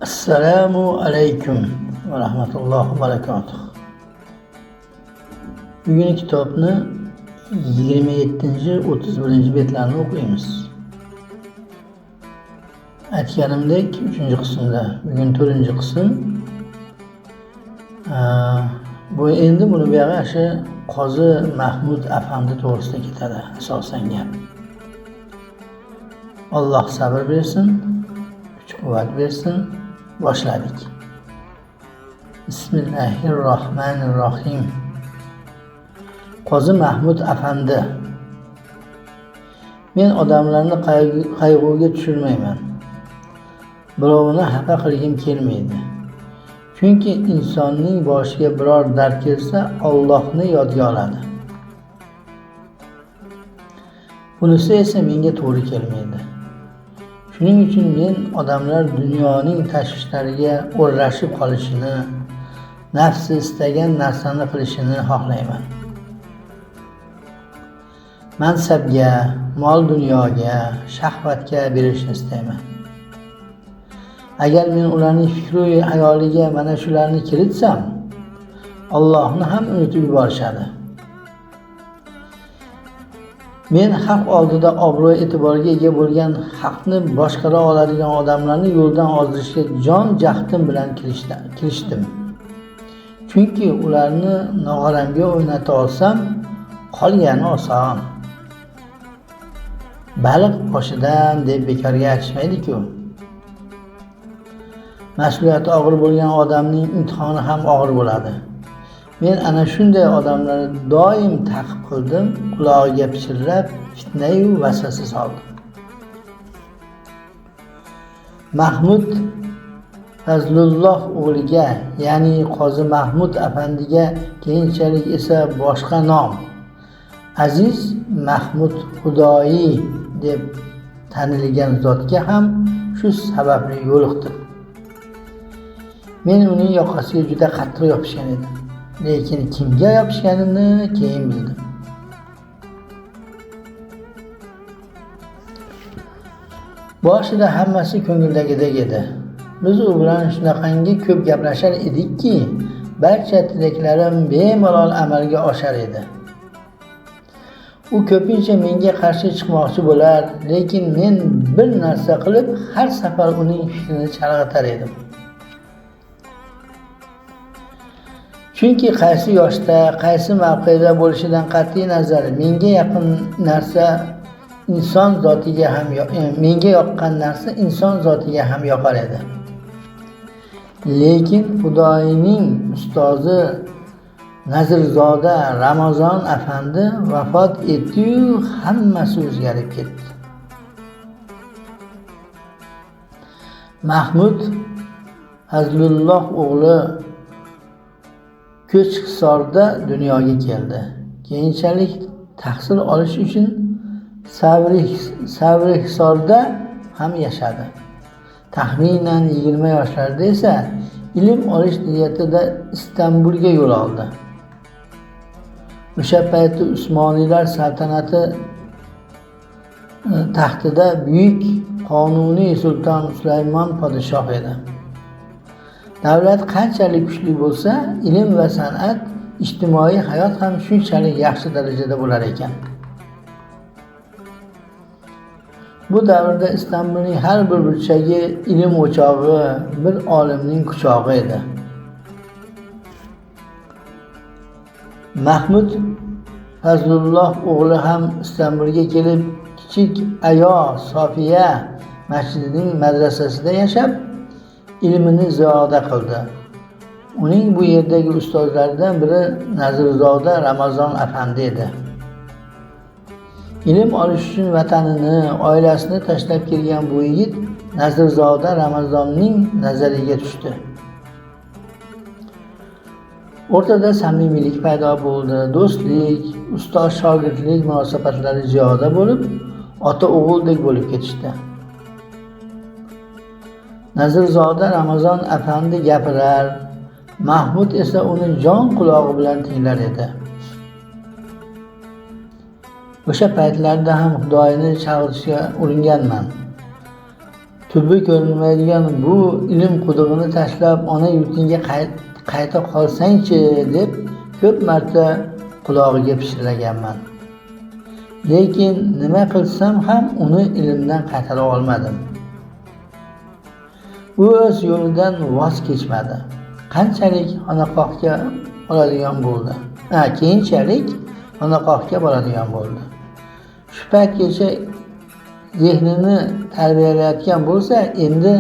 Assalomu alaykum va rahmatullohi va barakatuh. Bugungi kitobni 27-31 betlarni o'qiymiz. Aytganimdek 3-qismda, bugun 4-qism. Bu endi buni buyog'i shu Qozi Mahmud afandi to'g'risida ketadi asosan gap. Alloh sabr bersin, kuch-quvvat bersin. Boshladik. Bismillahirrohmanirrohim. Qozi Mahmud afandi: men odamlarni qayg'uga tushirmayman. Birovni xafa qilgim kelmaydi. Chunki insonning boshiga biror dard kelsa, Allohni yodga oladi. Bunisi esa menga to'g'ri kelmaydi. Shuning uchun men odamlar dunyoning tashvishlariga o'rlashib qolishini, nafsi istagan narsani qilishini xohlayman. Mansabga, mol-dunyoga, shahvatga berishni istayman. Agar men ularning fikru hayoliga mana shularni kiritsam, Allohni ham unutib yuborishadi. Men haq oldida obro' e'tiborga ega bo'lgan, haqni boshqara oladigan odamlarni yo'ldan ozdirishga jon jahdim bilan kirishdim. Chunki ularni nog'oramga o'ynata olsam, qolgani oson. Baliq boshidan deb bekorga aytishmaydi-ku. Mas'uliyati og'ir bo'lgan odamning imtihoni ham og'ir bo'ladi. Men ana shunday odamlarni doim ta'qib qildim, qulog'iga pichirlab, fitna-yu vasvasa soldim. Mahmud Fazlulloh o'g'liga, ya'ni Qozi Mahmud afandiga, keyinchalik esa boshqa nom, Aziz Mahmud Xudoyi deb tanilgan zotga ham shu sababli yo'liqdim. Men uning yoqasiga juda qattiq yopishgan edim. Lekin kimga yopishganini keyin bildim. Boshida hammasi ko'ngildagidek edi. Biz u bilan shunaqangi ko'p gaplashar edikki, barcha tilaklarim bemalol amalga oshar edi. U ko'pincha menga qarshi chiqmoqchi bo'lar, lekin men bir narsa qilib har safar uning fikrini chalg'itar edim. Chunki qaysi yoshda, qaysi mavqeda bo'lishidan qat'iy nazar menga yoqqan narsa inson zotiga ham yoqar edi. Lekin Xudoyning ustozi Nazirzoda Ramazon afandi vafot etdi-yu, hammasi o'zgarib ketdi. Mahmud Fazlulloh o'g'li Ko'chhisorda dunyoga keldi. Keyinchalik tahsil olish uchun Savrihisorda ham yashadi. Taxminan 20 yoshlarida esa ilm olish niyatida Istanbulga yo'l oldi. O'sha paytda Usmoniylar saltanati taxtida buyuk qonuniy sulton Sulaymon podshoh edi. Davlat qanchalik kuchli bo'lsa, ilm va san'at, ijtimoiy hayot ham shunchalik yaxshi darajada bo'lar ekan. Bu davrda Istanbulning har bir burchagi ilm o'chog'i, bir olimning quchog'i edi. Mahmud Fazlulloh o'g'li ham Istanbulga kelib, kichik Ayo Sofiya masjidining madrasasida yashab, ilmini ziyoda qildi. Uning bu yerdagi ustozlaridan biri Nazirzoda Ramazon afandi edi. Ilm olish uchun vatanini, oilasini tashlab kelgan bu yigit Nazirzoda Ramazonning nazariga tushdi. O'rtada samimiylik paydo bo'ldi, do'stlik, ustoz-shogirdlik munosabatlari ziyoda bo'lib, ota-o'g'ildek bo'lib ketishdi. Nazirzoda Ramazon afandi gapirar, Mahmud esa uni jon qulog'i bilan tinglar edi. O'sha paytlarda ham Xudoyni chalg'itishga uringanman. tubi ko'rinmaydigan bu ilm quduqini tashlab ona yurtingga qayta qolsangchi deb ko'p marta qulog'iga pishillaganman. Lekin nima qilsam ham uni ilmdan qaytara olmadim. U o'z yo'lidan voz kechmadi. Keyinchalik xonaqohga boradigan bo'ldi. Shu paytgacha zehnini tarbiyalayotgan bo'lsa, endi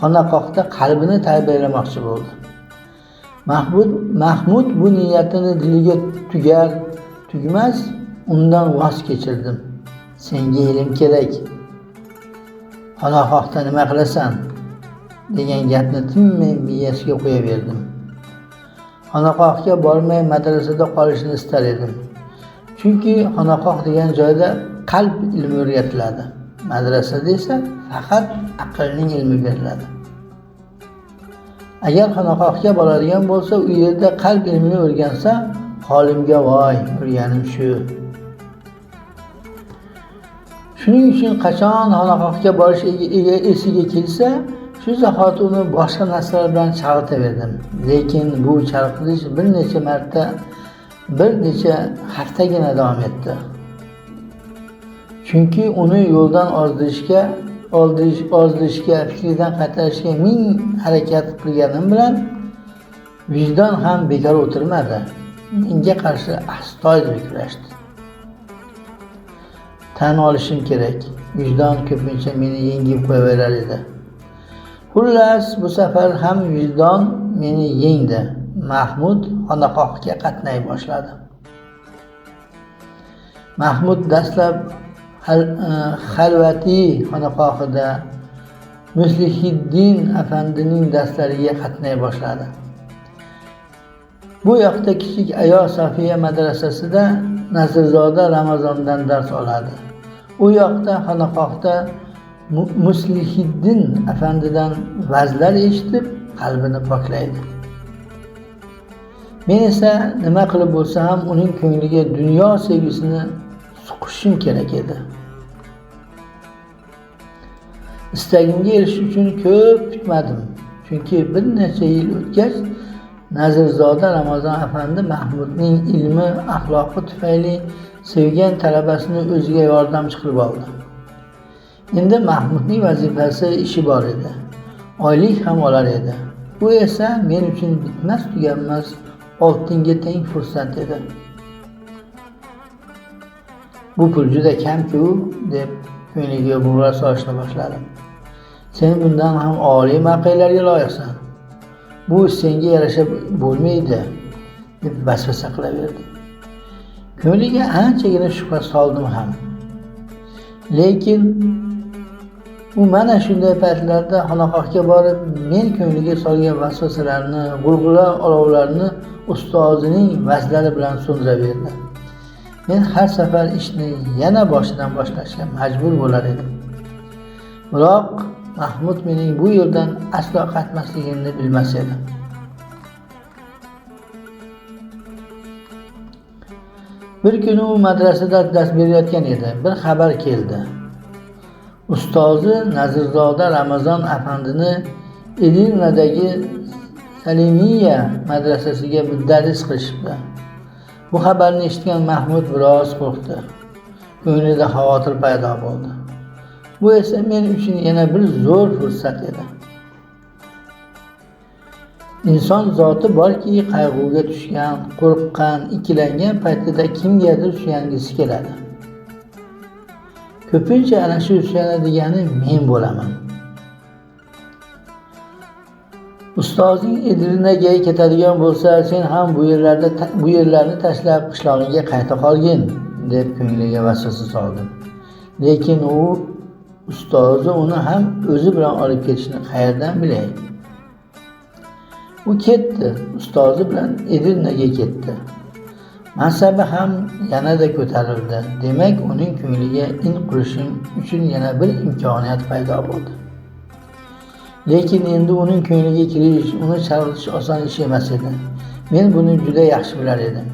xonaqohda qalbini tarbiyalamoqchi bo'ldi. Mahmud bu niyatini diliga tugmas undan voz kechirdim. Senga ilm kerak. Xonaqohda nima qilasan? degan gapni tinmay miyasiga qo'yaverdim. Xonaqohga bormay madrasada qolishni istar edim. Chunki xonaqoh degan joyda qalb ilmi o'rgatiladi. Madrasada esa faqat aqlning ilmi beriladi. Agar xonaqohga boradigan bo'lsa, u yerda qalb ilmini o'rgansa, holimga voy, o'rganim shu. Shuning uchun qachon xonaqohga borish esiga kelsa, shu zahoti uni boshqa narsalar bilan chalg'itaverdim. Lekin bu chalg'itish bir necha haftagina davom etdi. Chunki uni yo'ldan ozdirishga, fikridan qaytarishga ming harakat qilganim bilan vijdon ham bekor o'tirmadi. Menga qarshi astoydil kurashdi. Tan olishim kerak, vijdon ko'pincha meni yengib qo'yaverar edi. Xullas, bu safar ham vijdon meni yengdi. Mahmud xonaqohga qatnay boshladi. Mahmud dastlab Xalvati xonaqohida Muslihiddin afandining darslariga qatnay boshladi. Bu yoqda kichik ayol Sofiya madrasasida Nazirzoda Ramazondan dars oladi. U yoqda xonaqohda Muslihiddin afandidan vazlar eshitib qalbini poklaydi. Men esa nima qilib bo'lsa ham uning ko'ngliga dunyo sevgisini suqishim kerak edi. Istagimga erishish uchun ko'p kutmadim. Chunki bir necha yil o'tgach Nazirzoda Ramazon afandi Mahmudning ilmi, axloqi tufayli sevgan talabasini o'ziga yordamchi qilib oldi. Endi Mahmudning vazifasi ishi bor edi. Oylik ham olar edi. Bu esa men uchun bitmas tuganmas oltinga teng fursat edi. Bu pul juda kam-ku deb ko'ngliga buğra solishni boshladim. Sen bundan ham oliy mavqelarga loyiqsan. Bu senga yarasha bo'lmaydi deb vasvasa qilaverdi. Ko'ngliga anchagina shubha soldim ham. Lekin u mana shunday paytlarda xonaqohga borib, men ko'ngliga solgan vasvasalarni, g'ulg'ula olovlarini ustozining vazlari bilan so'ndiraverdi. Men har safar ishni yana boshidan boshlashga majbur bo'lar edim. Biroq Mahmud mening bu yo'ldan aslo qaytmasligimni bilmas edi. Bir kuni u madrasada dars berayotgan edi. Bir xabar keldi. Ustozi Nazirzoda Ramazon afandini Edirnadagi Salimiya madrasasiga mudarris qilishdi. Bu xabarni eshitgan Mahmud biroz qo'rqdi. Ko'nglida xavotir paydo bo'ldi. Bu esa men uchun yana bir zo'r fursat edi. Inson zoti borki, qayg'uga tushgan, qo'rqqan, ikkilangan paytida kimgadir suyangisi keladi. Ko'pincha ana shu suyanadigani men bo'laman. Ustozing Edirnaga ketadigan bo'lsa, sen ham bu yerlarni tashlab qishlog'iga qayta qolgin deb ko'ngliga vasvasa soldim. Lekin u ustozi uni ham o'zi bilan olib ketishni qayerdan bilay? U ketdi, ustozi bilan Edirnaga ketdi. Mansabi ham yanada ko'tarildi. Demak, uning ko'ngliga in qurishim uchun yana bir imkoniyat paydo bo'ldi. Lekin endi uning ko'ngliga kirish, uni chalg'itish oson ish emas edi. Men buni juda yaxshi bilar edim.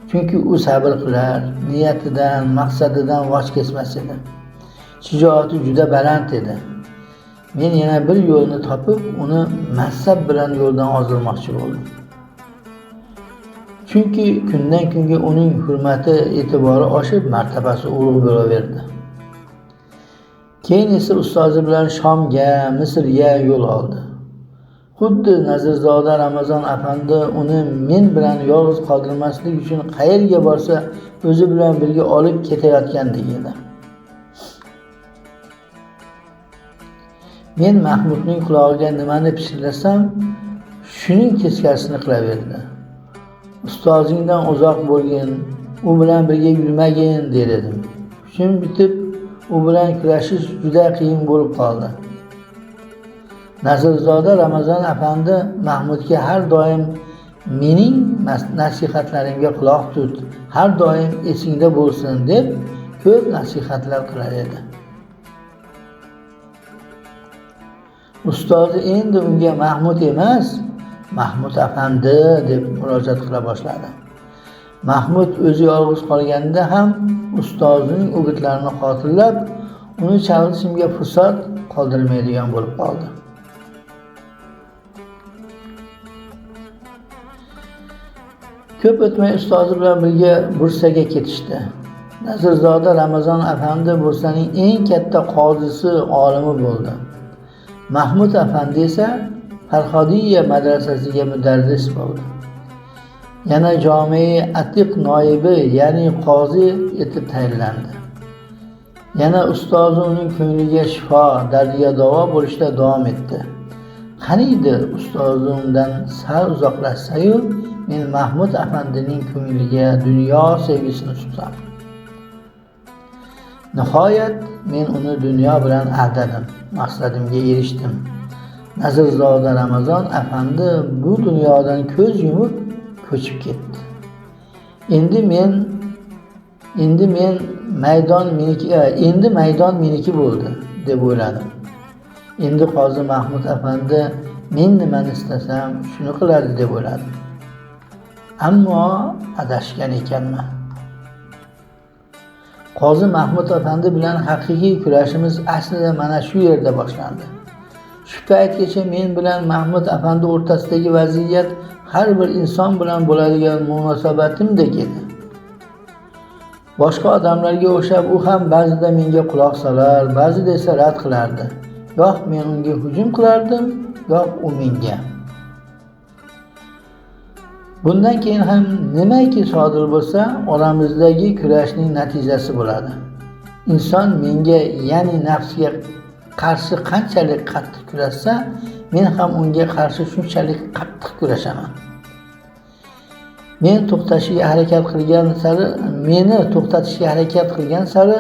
Chunki u sabr qilar, niyatidan, maqsadidan voz kechmas edi. Shijoati juda baland edi. Men yana bir yo'lni topib, uni mansab bilan yo'ldan ozdirmoqchi bo'ldim. Chunki kundan kunga uning hurmati, e'tibori oshib, martabasi ulug' bo'laverdi. Keyin esa ustozi bilan Shomga, Misrga yo'l oldi. Xuddi Nazirzoda Ramazon afandi uni men bilan yolg'iz qoldirmaslik uchun qayerga borsa o'zi bilan birga olib ketayotgandek edi. Men Mahmudning qulog'iga nimani pishirlasam, shuning teskarisini qilaverdi. Ustozingdan uzoq bo'lgin, u bilan birga yurmagin der edim. Kuchim bitib, u bilan kurashish juda qiyin bo'lib qoldi. Nazirzoda Ramazon afandi Mahmudga har doim mening nasihatlarimga quloq tut, har doim esingda bo'lsin deb ko'p nasihatlar qilar edi. Ustozi endi unga Mahmud emas, Mahmud afandi deb murojaat qila boshladi. Mahmud o'zi yolg'iz qolganda ham ustozining o'gitlarini xotirlab, uni chalg'itishimga fursat qoldirmaydigan bo'lib qoldi. Ko'p o'tmay ustozi bilan birga Bursaga ketishdi. Nazirzoda Ramazon afandi Bursaning eng katta qozisi, olimi bo'ldi. Mahmud afandi esa Farhodiya madrasasiga mudarris bo'ldi. Yana Jome-i Atiq noibi, ya'ni qozi etib tayinlandi. Yana ustozi uning ko'ngliga shifo, dardiga davo bo'lishda davom etdi. Qaniydi ustozi undan sal uzoqlashsa-yu, men Mahmud afandining ko'ngliga dunyo sevgisini tutsam. Nihoyat men uni dunyo bilan aldadim, maqsadimga erishdim. Nazirzoda Ramazon afandi bu dunyodan ko'z yumib ko'chib ketdi. Endi maydon meniki bo'ldi deb o'yladim. Endi qozi Mahmud afandi men nimani istasam shuni qiladi deb o'yladim. Ammo adashgan ekanman. Qozi Mahmud afandi bilan haqiqiy kurashimiz aslida mana shu yerda boshlandi. Shu paytgacha men bilan Mahmud afandi o'rtasidagi vaziyat har bir inson bilan bo'ladigan munosabatimdek edi. Boshqa odamlarga o'xshab u ham ba'zida menga quloq solar, ba'zida esa rad qilardi. Yo'q men unga hujum qilardim, yo'q u menga. Bundan keyin ham nimaki sodir bo'lsa, oramizdagi kurashning natijasi bo'ladi. Inson menga, ya'ni nafsiga qarshi qanchalik qattiq kurashsa, men ham unga qarshi shunchalik qattiq kurashaman. Meni to'xtatishga harakat qilgan sari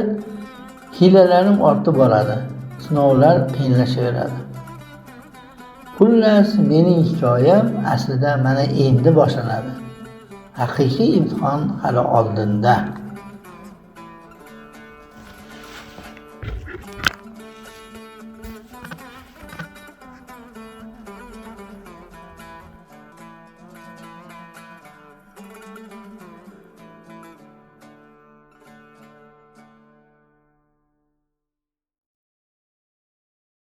hiylalarim ortib boradi. Sinovlar qiyinlashaveradi. Xullas, mening hikoyam aslida mana endi boshlanadi. Haqiqiy imtihon hali oldinda.